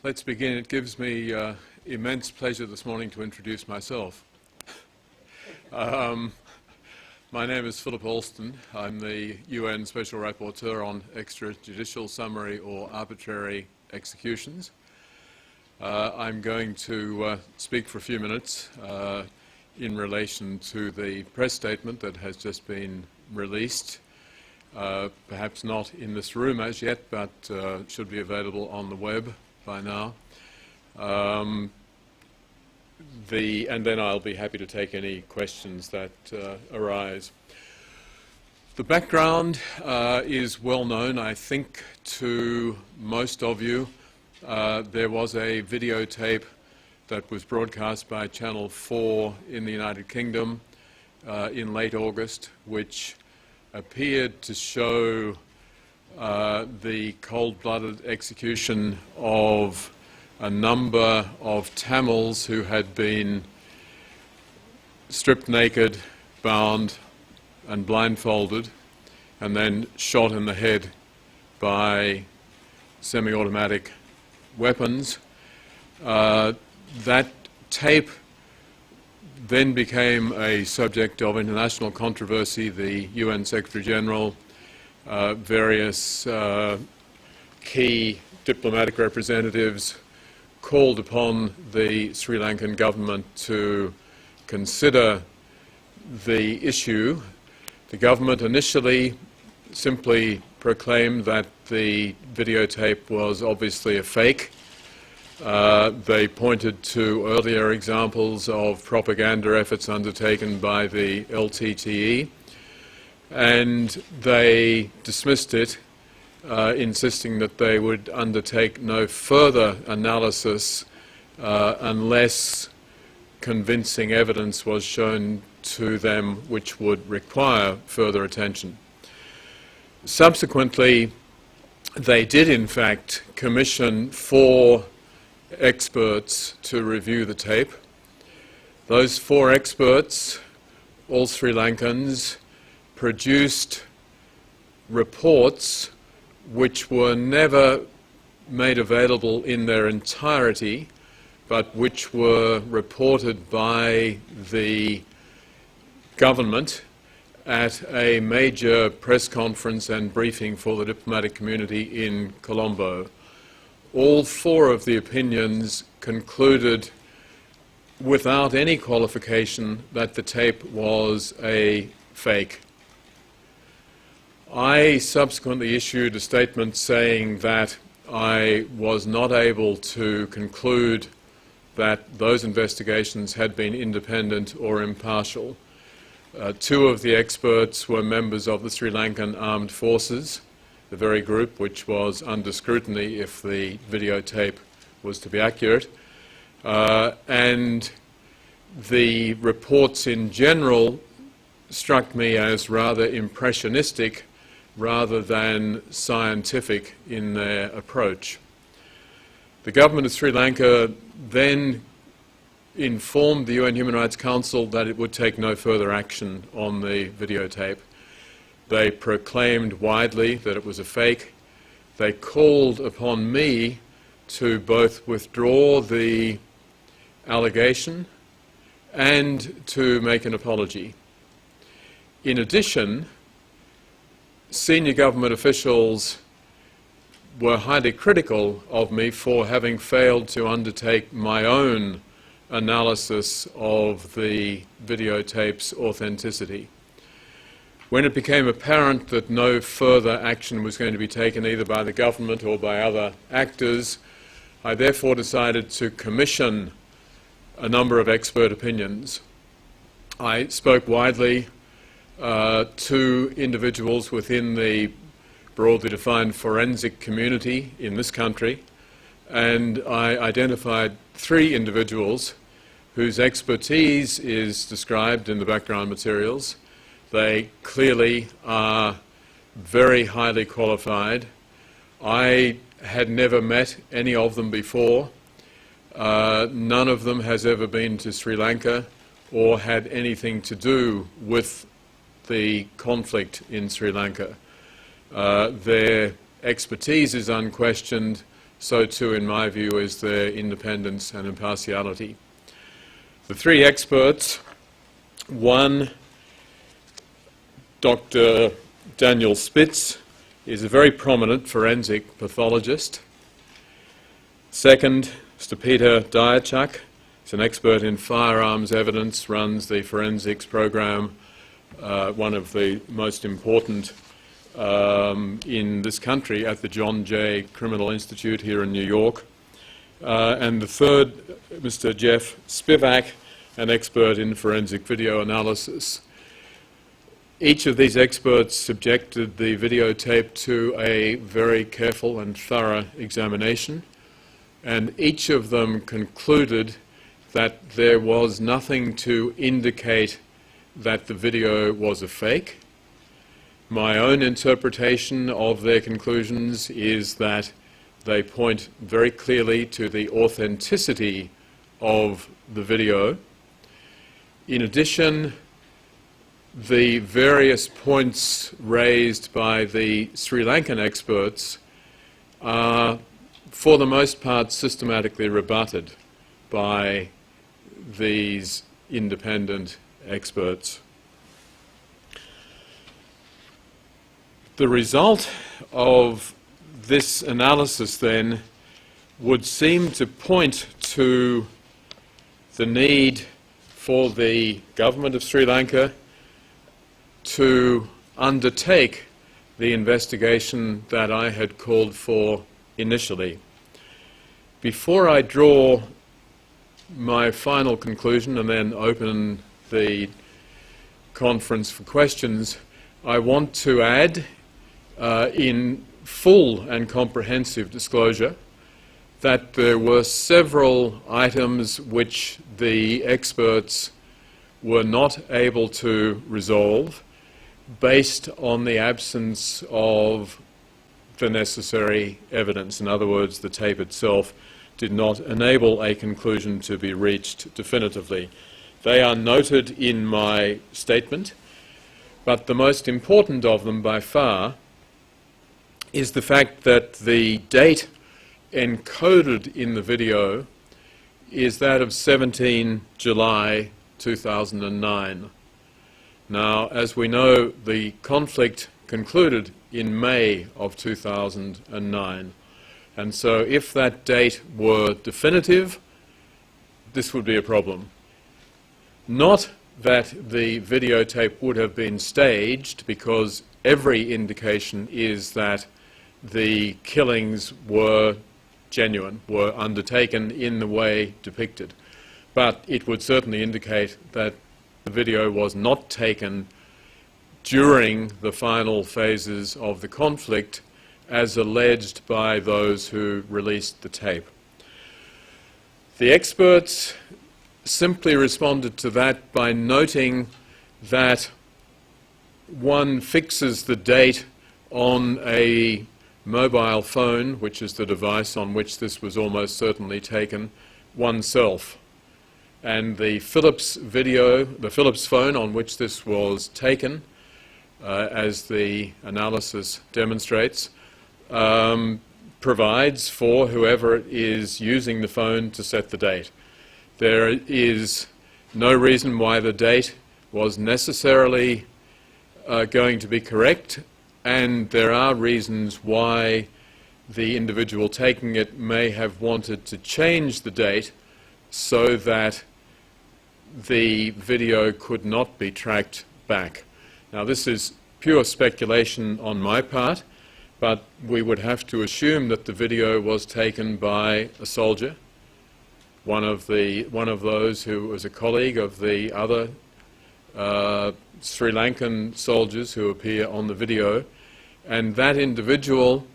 Let's begin. It gives me immense pleasure this morning to introduce myself. My name is Philip Alston. I'm the UN Special Rapporteur on extrajudicial, summary or arbitrary executions. I'm going to speak for a few minutes in relation to the press statement that has just been released. Perhaps not in this room as yet, but should be available on the web by now. And then I'll be happy to take any questions that arise. The background is well known, I think, to most of you. There was a videotape that was broadcast by Channel 4 in the United Kingdom in late August, which appeared to show the cold-blooded execution of a number of Tamils who had been stripped naked, bound and blindfolded, and then shot in the head by semi-automatic weapons. That tape then became a subject of international controversy. The UN Secretary-General, various key diplomatic representatives called upon the Sri Lankan government to consider the issue. The government initially simply proclaimed that the videotape was obviously a fake. They pointed to earlier examples of propaganda efforts undertaken by the LTTE, and they dismissed it, insisting that they would undertake no further analysis unless convincing evidence was shown to them which would require further attention. Subsequently, they did in fact commission 4 experts to review the tape. Those 4 experts, all Sri Lankans, produced reports which were never made available in their entirety, but which were reported by the government at a major press conference and briefing for the diplomatic community in Colombo. All 4 of the opinions concluded without any qualification that the tape was a fake. I subsequently issued a statement saying that I was not able to conclude that those investigations had been independent or impartial. 2 of the experts were members of the Sri Lankan Armed Forces, the very group which was under scrutiny if the videotape was to be accurate, and the reports in general struck me as rather impressionistic rather than scientific in their approach. The government of Sri Lanka then informed the UN Human Rights Council that it would take no further action on the videotape. They proclaimed widely that it was a fake. They called upon me to both withdraw the allegation and to make an apology. In addition, senior government officials were highly critical of me for having failed to undertake my own analysis of the videotape's authenticity. When it became apparent that no further action was going to be taken either by the government or by other actors, I therefore decided to commission a number of expert opinions. I spoke widely to individuals within the broadly defined forensic community in this country, and I identified 3 individuals whose expertise is described in the background materials. They clearly are very highly qualified. I had never met any of them before. None of them has ever been to Sri Lanka or had anything to do with the conflict in Sri Lanka. Their expertise is unquestioned, so too, in my view, is their independence and impartiality. The three experts, one, Dr. Daniel Spitz, is a very prominent forensic pathologist. Second, Mr. Peter Diachuk is an expert in firearms evidence, runs the forensics program, one of the most important in this country at the John Jay Criminal Institute here in New York. And the third, Mr. Jeff Spivak, an expert in forensic video analysis. Each of these experts subjected the videotape to a very careful and thorough examination, and each of them concluded that there was nothing to indicate that the video was a fake. My own interpretation of their conclusions is that they point very clearly to the authenticity of the video. In addition, the various points raised by the Sri Lankan experts are, for the most part, systematically rebutted by these independent experts. The result of this analysis, then, would seem to point to the need for the government of Sri Lanka to undertake the investigation that I had called for initially. Before I draw my final conclusion and then open the conference for questions, I want to add in full and comprehensive disclosure that there were several items which the experts were not able to resolve based on the absence of the necessary evidence. In other words, the tape itself did not enable a conclusion to be reached definitively. They are noted in my statement, but the most important of them by far is the fact that the date encoded in the video is that of 17 July 2009. Now, as we know, the conflict concluded in May of 2009, and so if that date were definitive, this would be a problem. Not that the videotape would have been staged, because every indication is that the killings were genuine, were undertaken in the way depicted. But it would certainly indicate that the video was not taken during the final phases of the conflict, as alleged by those who released the tape. The experts simply responded to that by noting that one fixes the date on a mobile phone, which is the device on which this was almost certainly taken, oneself. And the Philips video, the Philips phone on which this was taken, as the analysis demonstrates, provides for whoever is using the phone to set the date. There is no reason why the date was necessarily going to be correct, and there are reasons why the individual taking it may have wanted to change the date so that the video could not be tracked back. Now, this is pure speculation on my part, but we would have to assume that the video was taken by a soldier, one of those who was a colleague of the other Sri Lankan soldiers who appear on the video, and that individual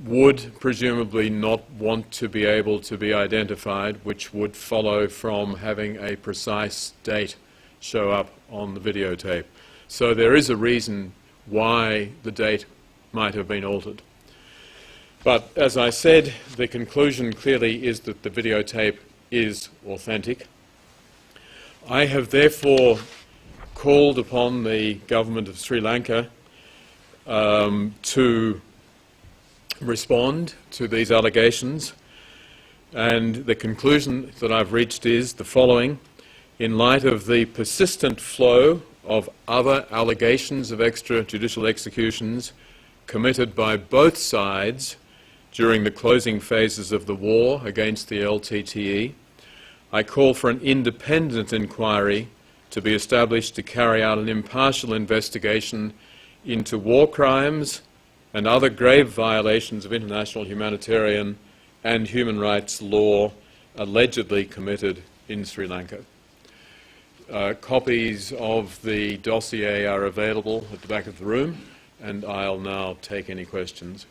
would presumably not want to be able to be identified, which would follow from having a precise date show up on the videotape. So there is a reason why the date might have been altered. But as I said, the conclusion clearly is that the videotape is authentic. I have therefore called upon the government of Sri Lanka to respond to these allegations, and the conclusion that I've reached is the following. In light of the persistent flow of other allegations of extrajudicial executions committed by both sides during the closing phases of the war against the LTTE, I call for an independent inquiry to be established to carry out an impartial investigation into war crimes and other grave violations of international humanitarian and human rights law allegedly committed in Sri Lanka. Copies of the dossier are available at the back of the room, and I'll now take any questions.